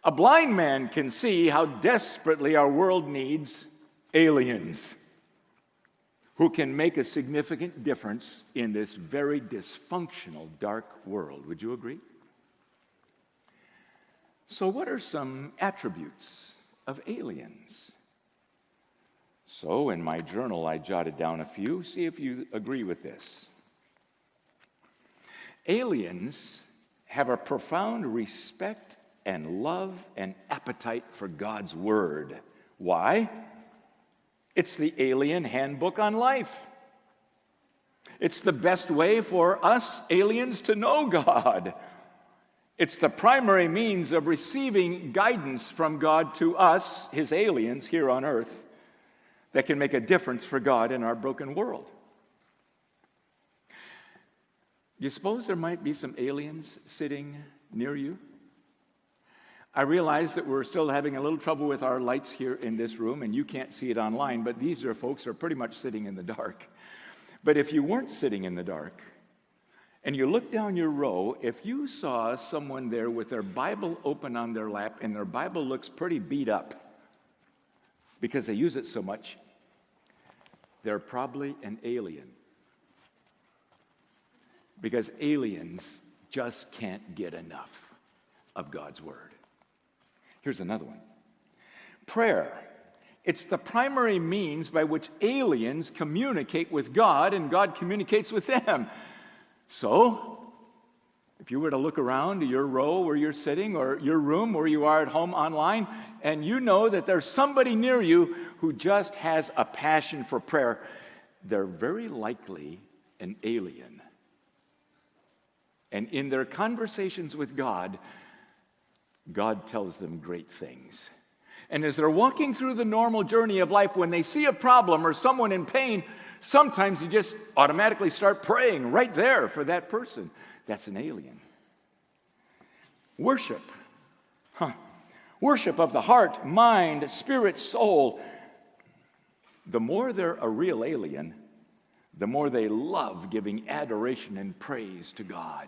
A blind man can see how desperately our world needs aliens who can make a significant difference in this very dysfunctional, dark world. Would you agree? So what are some attributes of aliens? So in my journal, I jotted down a few. See if you agree with this. Aliens have a profound respect and love and appetite for God's Word. Why? It's the alien handbook on life. It's the best way for us aliens to know God. It's the primary means of receiving guidance from God to us, His aliens here on earth, that can make a difference for God in our broken world. You suppose there might be some aliens sitting near you? I realize that we're still having a little trouble with our lights here in this room, and you can't see it online, but these are folks who are pretty much sitting in the dark. But if you weren't sitting in the dark, and you look down your row, if you saw someone there with their Bible open on their lap, and their Bible looks pretty beat up because they use it so much, they're probably an alien. Because aliens just can't get enough of God's Word. Here's another one. Prayer. It's the primary means by which aliens communicate with God and God communicates with them. So, if you were to look around your row where you're sitting or your room where you are at home online, and you know that there's somebody near you who just has a passion for prayer, they're very likely an alien. And in their conversations with God, God tells them great things. And as they're walking through the normal journey of life, when they see a problem or someone in pain, sometimes you just automatically start praying right there for that person. That's an alien. Worship. Worship of the heart, mind, spirit, soul. The more they're a real alien, the more they love giving adoration and praise to God.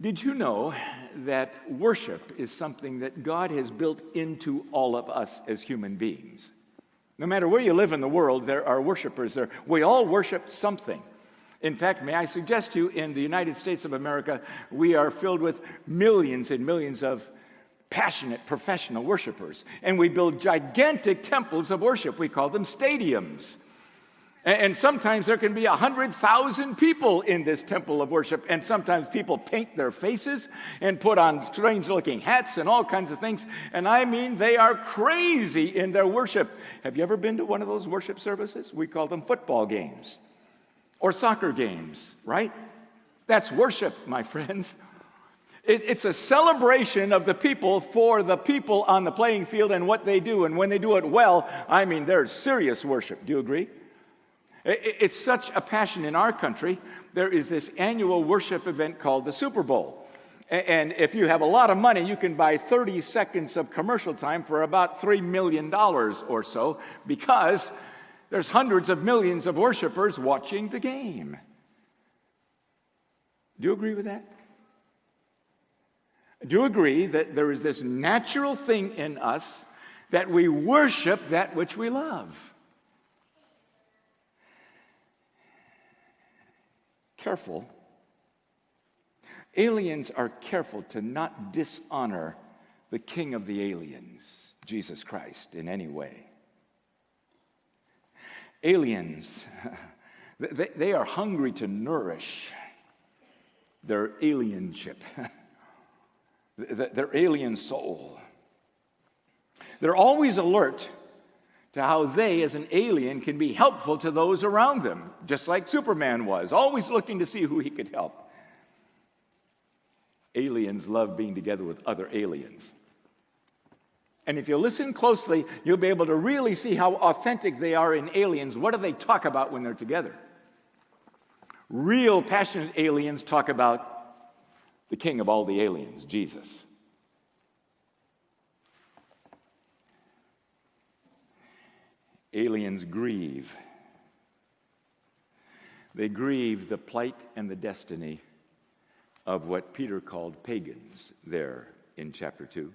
Did you know that worship is something that God has built into all of us as human beings? No matter where you live in the world, there are worshipers there. We all worship something. In fact, may I suggest to you, in the United States of America, we are filled with millions and millions of passionate professional worshipers. And we build gigantic temples of worship. We call them stadiums. And sometimes there can be 100,000 people in this temple of worship. And sometimes people paint their faces and put on strange-looking hats and all kinds of things. And I mean, they are crazy in their worship. Have you ever been to one of those worship services? We call them football games or soccer games, right? That's worship, my friends. It's a celebration of the people for the people on the playing field and what they do. And when they do it well, I mean, there's serious worship. Do you agree? It's such a passion in our country. There is this annual worship event called the Super Bowl. And if you have a lot of money, you can buy 30 seconds of commercial time for about $3 million or so, because there's hundreds of millions of worshipers watching the game. Do you agree with that? Do you agree that there is this natural thing in us that we worship that which we love? Careful. Aliens are careful to not dishonor the King of the aliens, Jesus Christ, in any way. Aliens, they are hungry to nourish their alienship, their alien soul. They're always alert to how they, as an alien, can be helpful to those around them, just like Superman was, always looking to see who he could help. Aliens love being together with other aliens. And if you listen closely, you'll be able to really see how authentic they are in aliens. What do they talk about when they're together? Real passionate aliens talk about the king of all the aliens, Jesus. Aliens grieve. They grieve the plight and the destiny of what Peter called pagans there in chapter 2.